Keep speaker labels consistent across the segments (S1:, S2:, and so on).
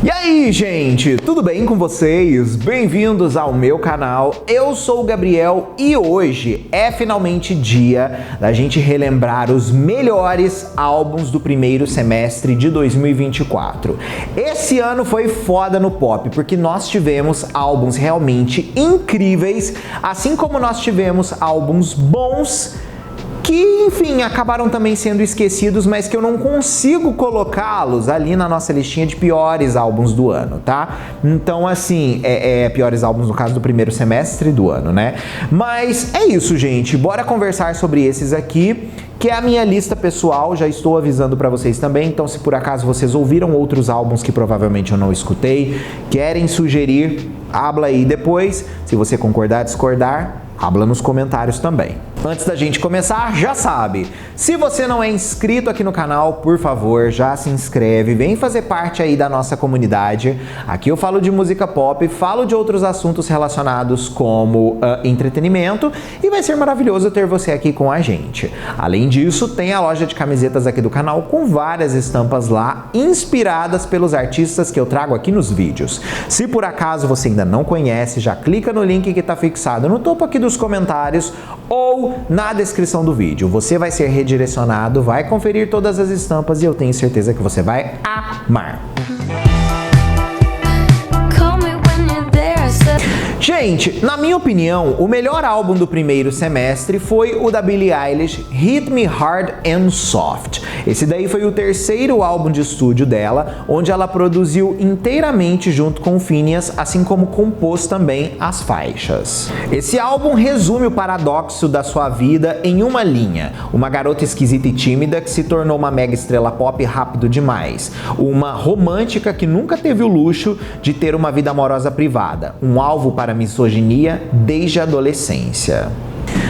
S1: E aí, gente, tudo bem com vocês? Bem-vindos ao meu canal. Eu sou o Gabriel e hoje é finalmente dia da gente relembrar os melhores álbuns do primeiro semestre de 2024. Esse ano foi foda no pop, porque nós tivemos álbuns realmente incríveis, assim como nós tivemos álbuns bons que, enfim, acabaram também sendo esquecidos, mas que eu não consigo colocá-los ali na nossa listinha de piores álbuns do ano, tá? Então, assim, piores álbuns no caso do primeiro semestre do ano, né? Mas é isso, gente. Bora conversar sobre esses aqui, que é a minha lista pessoal, já estou avisando pra vocês também, então se por acaso vocês ouviram outros álbuns que provavelmente eu não escutei, querem sugerir, habla aí depois. Se você concordar, discordar, habla nos comentários também. Antes da gente começar, já sabe, se você não é inscrito aqui no canal, por favor, já se inscreve, vem fazer parte aí da nossa comunidade. Aqui eu falo de música pop, falo de outros assuntos relacionados como entretenimento e vai ser maravilhoso ter você aqui com a gente. Além disso, tem a loja de camisetas aqui do canal com várias estampas lá, inspiradas pelos artistas que eu trago aqui nos vídeos. Se por acaso você ainda não conhece, já clica no link que está fixado no topo aqui dos comentários ou na descrição do vídeo. Você vai ser redirecionado, vai conferir todas as estampas e eu tenho certeza que você vai amar. Gente, na minha opinião, o melhor álbum do primeiro semestre foi o da Billie Eilish, Hit Me Hard and Soft. Esse daí foi o terceiro álbum de estúdio dela, onde ela produziu inteiramente junto com o Finneas, assim como compôs também as faixas. Esse álbum resume o paradoxo da sua vida em uma linha. Uma garota esquisita e tímida que se tornou uma mega estrela pop rápido demais. Uma romântica que nunca teve o luxo de ter uma vida amorosa privada. Um alvo para misoginia desde a adolescência.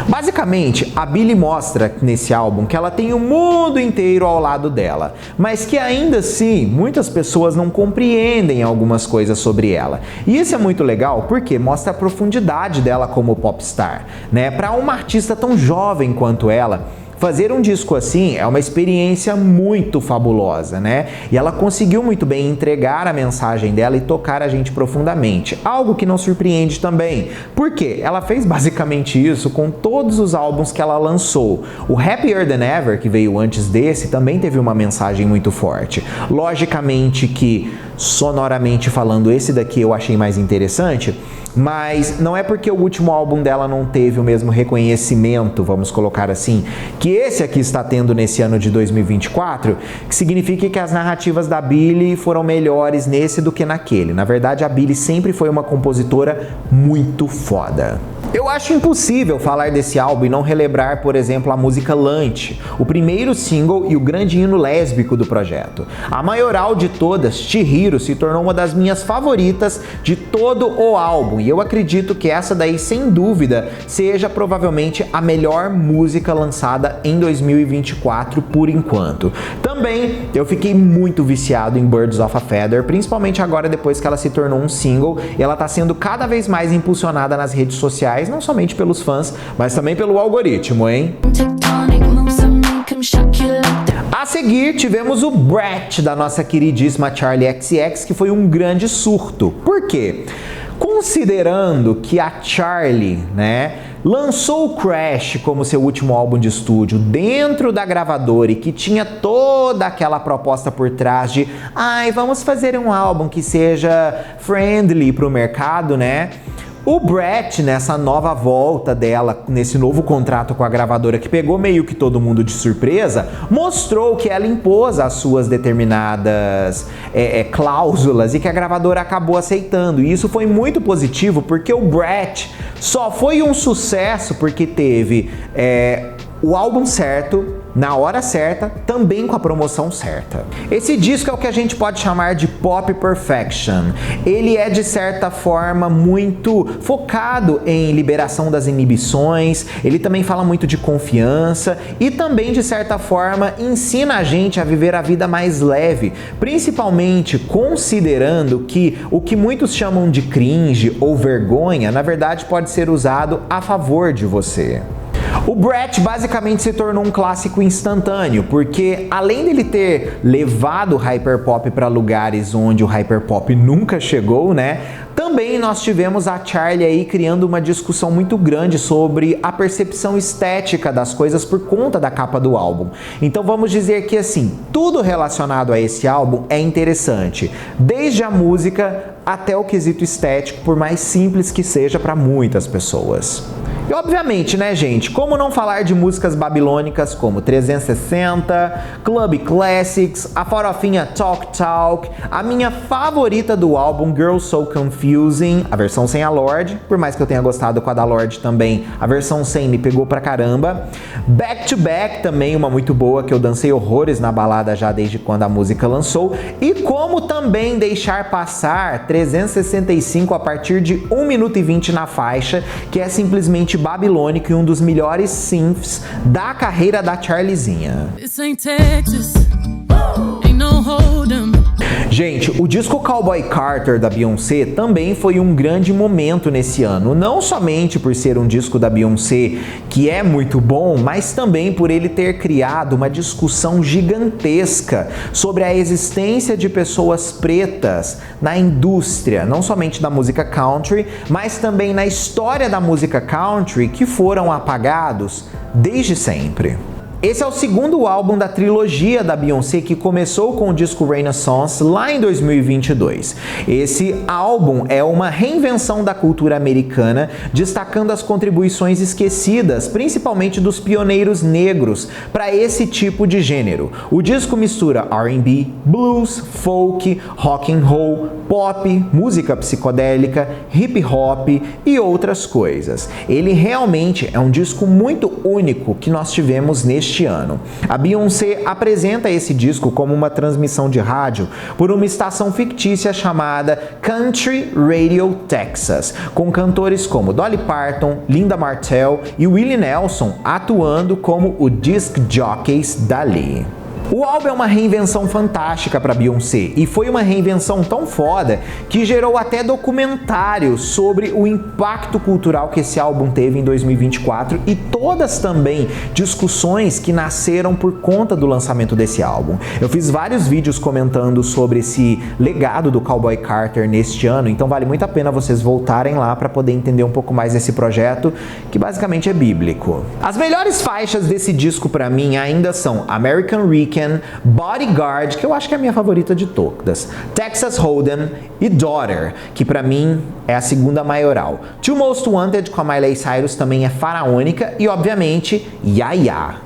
S1: Basicamente, a Billie mostra nesse álbum que ela tem o mundo inteiro ao lado dela, mas que ainda assim muitas pessoas não compreendem algumas coisas sobre ela. E isso é muito legal porque mostra a profundidade dela como popstar, né? Para uma artista tão jovem quanto ela, fazer um disco assim é uma experiência muito fabulosa, né? E ela conseguiu muito bem entregar a mensagem dela e tocar a gente profundamente. Algo que não surpreende também, porque ela fez basicamente isso com todos os álbuns que ela lançou. O Happier Than Ever, que veio antes desse, também teve uma mensagem muito forte. Logicamente que, sonoramente falando, esse daqui eu achei mais interessante, mas não é porque o último álbum dela não teve o mesmo reconhecimento, vamos colocar assim, que esse aqui está tendo nesse ano de 2024, que significa que as narrativas da Billie foram melhores nesse do que naquele. Na verdade, a Billie sempre foi uma compositora muito foda. Eu acho impossível falar desse álbum e não relembrar, por exemplo, a música Lunch, o primeiro single e o grande hino lésbico do projeto. A maioral de todas, Chihiro, se tornou uma das minhas favoritas de todo o álbum, e eu acredito que essa daí, sem dúvida, seja provavelmente a melhor música lançada em 2024 por enquanto. Também eu fiquei muito viciado em Birds of a Feather, principalmente agora depois que ela se tornou um single, e ela está sendo cada vez mais impulsionada nas redes sociais, não somente pelos fãs, mas também pelo algoritmo, hein? A seguir, tivemos o Brat, da nossa queridíssima Charli XCX, que foi um grande surto. Por quê? Considerando que a Charli, né, lançou o Crash como seu último álbum de estúdio dentro da gravadora e que tinha toda aquela proposta por trás de vamos fazer um álbum que seja friendly para o mercado, né? O Brat, nessa nova volta dela, nesse novo contrato com a gravadora que pegou meio que todo mundo de surpresa, mostrou que ela impôs as suas determinadas cláusulas e que a gravadora acabou aceitando. E isso foi muito positivo porque o Brat só foi um sucesso porque teve o álbum certo, na hora certa, também com a promoção certa. Esse disco é o que a gente pode chamar de Pop Perfection. Ele é, de certa forma, muito focado em liberação das inibições, ele também fala muito de confiança e também, de certa forma, ensina a gente a viver a vida mais leve, principalmente considerando que o que muitos chamam de cringe ou vergonha, na verdade, pode ser usado a favor de você. O Brett basicamente se tornou um clássico instantâneo, porque além dele ter levado o hyperpop para lugares onde o hyperpop nunca chegou, né? Também nós tivemos a Charli aí criando uma discussão muito grande sobre a percepção estética das coisas por conta da capa do álbum. Então vamos dizer que assim, tudo relacionado a esse álbum é interessante, desde a música até o quesito estético, por mais simples que seja para muitas pessoas. E obviamente, né, gente, como não falar de músicas babilônicas como 360, Club Classics, a farofinha Talk Talk, a minha favorita do álbum, Girl So Confusing, a versão sem a Lorde, por mais que eu tenha gostado com a da Lorde também, a versão sem me pegou pra caramba. Back to Back, também uma muito boa, que eu dancei horrores na balada já desde quando a música lançou. E como também deixar passar 365 a partir de 1 minuto e 20 na faixa, que é simplesmente babilônico e um dos melhores synths da carreira da Charlizinha. Gente, o disco Cowboy Carter da Beyoncé também foi um grande momento nesse ano, não somente por ser um disco da Beyoncé que é muito bom, mas também por ele ter criado uma discussão gigantesca sobre a existência de pessoas pretas na indústria, não somente da música country, mas também na história da música country, que foram apagados desde sempre. Esse é o segundo álbum da trilogia da Beyoncé, que começou com o disco Renaissance lá em 2022. Esse álbum é uma reinvenção da cultura americana, destacando as contribuições esquecidas, principalmente dos pioneiros negros, para esse tipo de gênero. O disco mistura R&B, blues, folk, rock and roll, pop, música psicodélica, hip hop e outras coisas. Ele realmente é um disco muito único que nós tivemos neste ano. A Beyoncé apresenta esse disco como uma transmissão de rádio por uma estação fictícia chamada Country Radio Texas, com cantores como Dolly Parton, Linda Martell e Willie Nelson atuando como o disc jockeys dali. O álbum é uma reinvenção fantástica para Beyoncé e foi uma reinvenção tão foda que gerou até documentários sobre o impacto cultural que esse álbum teve em 2024 e todas também discussões que nasceram por conta do lançamento desse álbum. Eu fiz vários vídeos comentando sobre esse legado do Cowboy Carter neste ano, então vale muito a pena vocês voltarem lá para poder entender um pouco mais desse projeto, que basicamente é bíblico. As melhores faixas desse disco para mim ainda são American Weekend, Bodyguard, que eu acho que é a minha favorita de todas, Texas Hold'em e Daughter, que pra mim é a segunda maioral. Two Most Wanted com a Miley Cyrus também é faraônica e, obviamente, Ya Ya.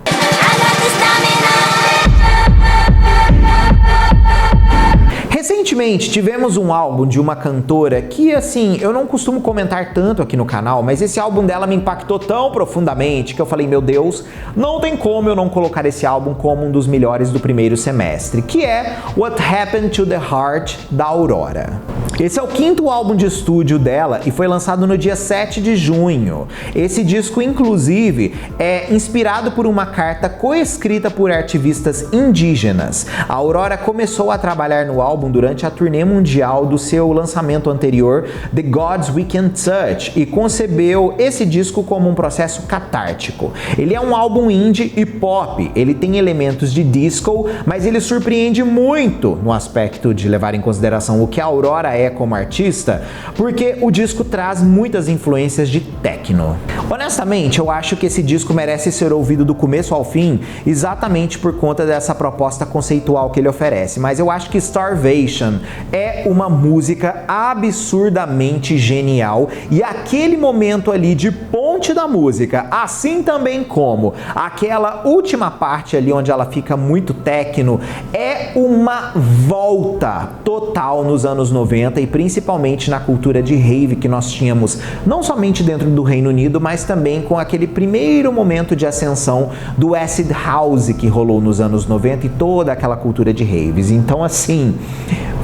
S1: Recentemente tivemos um álbum de uma cantora que, assim, eu não costumo comentar tanto aqui no canal, mas esse álbum dela me impactou tão profundamente que eu falei, meu Deus, não tem como eu não colocar esse álbum como um dos melhores do primeiro semestre, que é What Happened to the Heart, da Aurora. Esse é o quinto álbum de estúdio dela e foi lançado no dia 7 de junho. Esse disco, inclusive, é inspirado por uma carta coescrita por ativistas indígenas. A Aurora começou a trabalhar no álbum durante a turnê mundial do seu lançamento anterior, The Gods We Can Touch, e concebeu esse disco como um processo catártico. Ele é um álbum indie e pop, ele tem elementos de disco, mas ele surpreende muito no aspecto de levar em consideração o que a Aurora é como artista, porque o disco traz muitas influências de techno. Honestamente, eu acho que esse disco merece ser ouvido do começo ao fim, exatamente por conta dessa proposta conceitual que ele oferece, mas eu acho que Starvation é uma música absurdamente genial e aquele momento ali de ponte da música, assim também como aquela última parte ali onde ela fica muito techno, é uma volta total nos anos 90 e principalmente na cultura de rave que nós tínhamos, não somente dentro do Reino Unido, mas também com aquele primeiro momento de ascensão do acid house que rolou nos anos 90 e toda aquela cultura de raves. Então, assim,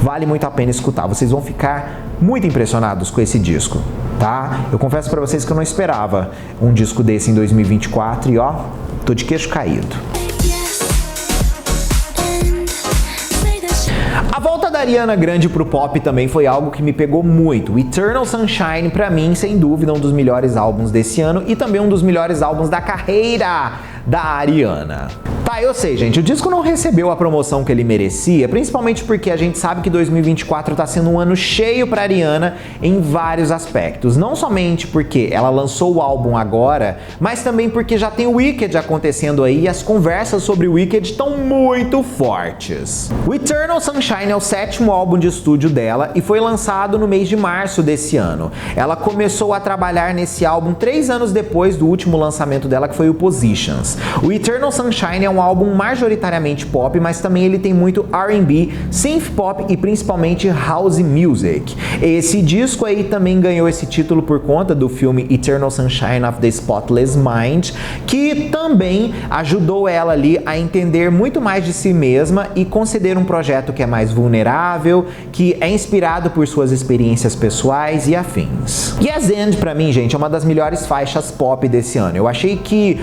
S1: vale muito a pena escutar. Vocês vão ficar muito impressionados com esse disco, tá? Eu confesso pra vocês que eu não esperava um disco desse em 2024 e ó, tô de queixo caído. A volta da Ariana Grande pro pop também foi algo que me pegou muito. Eternal Sunshine, pra mim, sem dúvida, um dos melhores álbuns desse ano e também um dos melhores álbuns da carreira da Ariana. Tá, eu sei, gente, o disco não recebeu a promoção que ele merecia, principalmente porque a gente sabe que 2024 tá sendo um ano cheio pra Ariana em vários aspectos. Não somente porque ela lançou o álbum agora, mas também porque já tem o Wicked acontecendo aí e as conversas sobre o Wicked estão muito fortes. O Eternal Sunshine é o 7º álbum de estúdio dela e foi lançado no mês de março desse ano. Ela começou a trabalhar nesse álbum 3 anos depois do último lançamento dela, que foi o Positions. O Eternal Sunshine é um álbum majoritariamente pop, mas também ele tem muito R&B, synth pop e principalmente house music. Esse disco aí também ganhou esse título por conta do filme Eternal Sunshine of the Spotless Mind, que também ajudou ela ali a entender muito mais de si mesma e considerar um projeto que é mais vulnerável, que é inspirado por suas experiências pessoais e afins. Yes and, pra mim, gente, é uma das melhores faixas pop desse ano. Eu achei que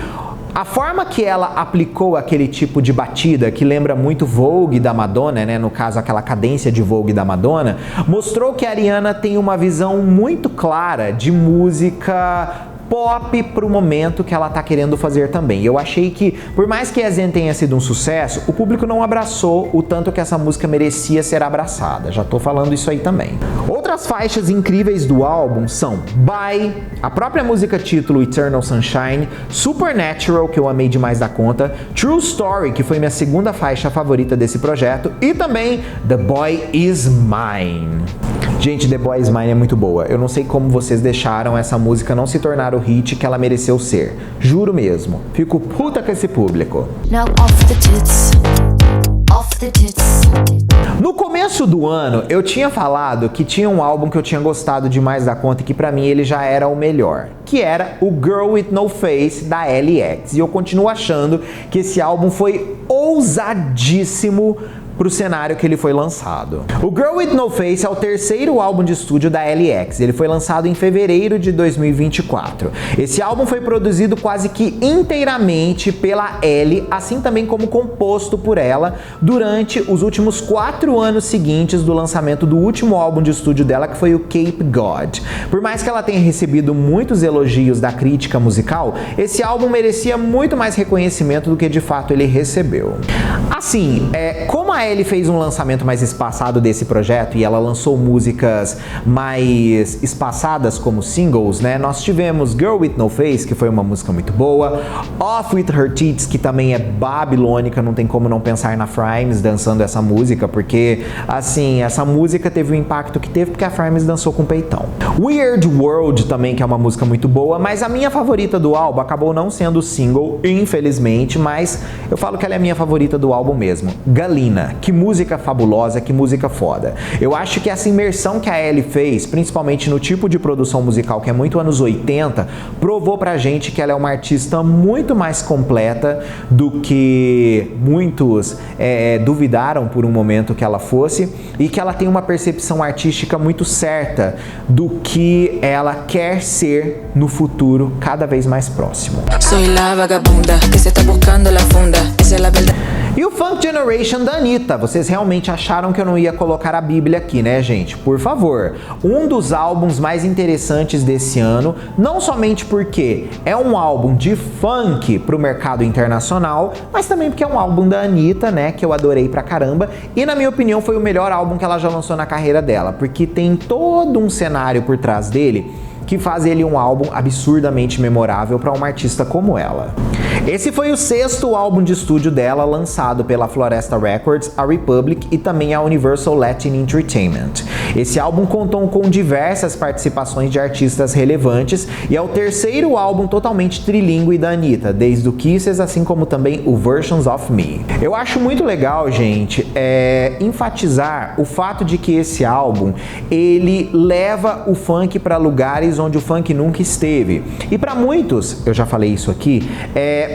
S1: a forma que ela aplicou aquele tipo de batida, que lembra muito Vogue da Madonna, né? No caso, aquela cadência de Vogue da Madonna, mostrou que a Ariana tem uma visão muito clara de música pop pro momento que ela tá querendo fazer também. Eu achei que, por mais que a Zen tenha sido um sucesso, o público não abraçou o tanto que essa música merecia ser abraçada. Já tô falando isso aí também. Outras faixas incríveis do álbum são Bye, a própria música título Eternal Sunshine, Supernatural, que eu amei demais da conta, True Story, que foi minha segunda faixa favorita desse projeto, e também The Boy Is Mine. Gente, The Boy Is Mine é muito boa. Eu não sei como vocês deixaram essa música não se tornar o hit que ela mereceu ser. Juro mesmo. Fico puta com esse público.
S2: Now off the tits. Off the tits.
S1: No começo do ano, eu tinha falado que tinha um álbum que eu tinha gostado demais da conta e que pra mim ele já era o melhor, que era o Girl With No Face da LX. E eu continuo achando que esse álbum foi ousadíssimo pro cenário que ele foi lançado. O Girl With No Face é o 3º álbum de estúdio da LX. Ele foi lançado em fevereiro de 2024. Esse álbum foi produzido quase que inteiramente pela Ellie, assim também como composto por ela durante os últimos 4 anos seguintes do lançamento do último álbum de estúdio dela, que foi o Cape God. Por mais que ela tenha recebido muitos elogios da crítica musical, esse álbum merecia muito mais reconhecimento do que de fato ele recebeu. Assim, como a Ellie fez um lançamento mais espaçado desse projeto e ela lançou músicas mais espaçadas como singles, né? Nós tivemos Girl With No Face, que foi uma música muito boa, Off With Her Tits, que também é babilônica, não tem como não pensar na Frames dançando essa música, porque, assim, essa música teve o impacto que teve porque a Frames dançou com o peitão. Weird World também, que é uma música muito boa, mas a minha favorita do álbum acabou não sendo o single, infelizmente, mas eu falo que ela é a minha favorita do álbum mesmo, Galina. Que música fabulosa, que música foda. Eu acho que essa imersão que a Ellie fez, principalmente no tipo de produção musical que é muito anos 80, provou pra gente que ela é uma artista muito mais completa do que muitos duvidaram por um momento que ela fosse, e que ela tem uma percepção artística muito certa do que ela quer ser no futuro cada vez mais próximo.
S2: Soy la vagabunda que se está buscando la funda. Esa es la verdad.
S1: E o Funk Generation da Anitta, vocês realmente acharam que eu não ia colocar a Bíblia aqui, né, gente? Por favor, um dos álbuns mais interessantes desse ano, não somente porque é um álbum de funk pro mercado internacional, mas também porque é um álbum da Anitta, né, que eu adorei pra caramba, e na minha opinião foi o melhor álbum que ela já lançou na carreira dela, porque tem todo um cenário por trás dele que faz ele um álbum absurdamente memorável para uma artista como ela. Esse foi o 6º álbum de estúdio dela, lançado pela Floresta Records, a Republic e também a Universal Latin Entertainment. Esse álbum contou com diversas participações de artistas relevantes e é o 3º álbum totalmente trilingue da Anitta, desde o Kisses, assim como também o Versions of Me. Eu acho muito legal, gente, enfatizar o fato de que esse álbum, ele leva o funk para lugares onde o funk nunca esteve. E para muitos, eu já falei isso aqui,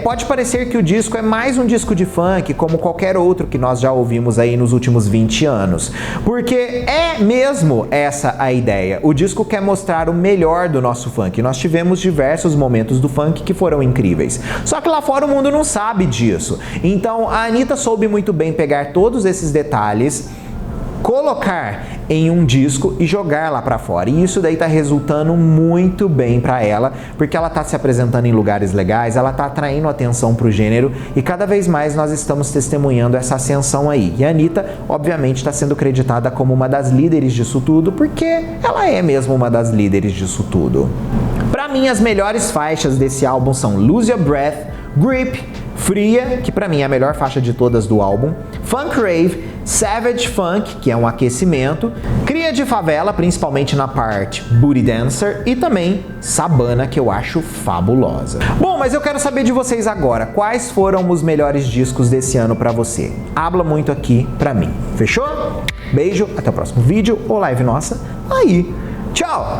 S1: pode parecer que o disco é mais um disco de funk, como qualquer outro que nós já ouvimos aí nos últimos 20 anos. Porque é mesmo essa a ideia. O disco quer mostrar o melhor do nosso funk. Nós tivemos diversos momentos do funk que foram incríveis. Só que lá fora o mundo não sabe disso. Então a Anitta soube muito bem pegar todos esses detalhes, colocar em um disco e jogar lá pra fora. E isso daí tá resultando muito bem pra ela, porque ela tá se apresentando em lugares legais, ela tá atraindo atenção pro gênero e cada vez mais nós estamos testemunhando essa ascensão aí. E a Anitta, obviamente, está sendo creditada como uma das líderes disso tudo, porque ela é mesmo uma das líderes disso tudo. Pra mim, as melhores faixas desse álbum são Lose Your Breath, Grip, Fria, que pra mim é a melhor faixa de todas do álbum, Funk Rave, Savage Funk, que é um aquecimento, Cria de Favela, principalmente na parte Booty Dancer, e também Sabana, que eu acho fabulosa. Bom, mas eu quero saber de vocês agora, quais foram os melhores discos desse ano pra você? Habla muito aqui pra mim, fechou? Beijo, até o próximo vídeo ou live nossa aí. Tchau!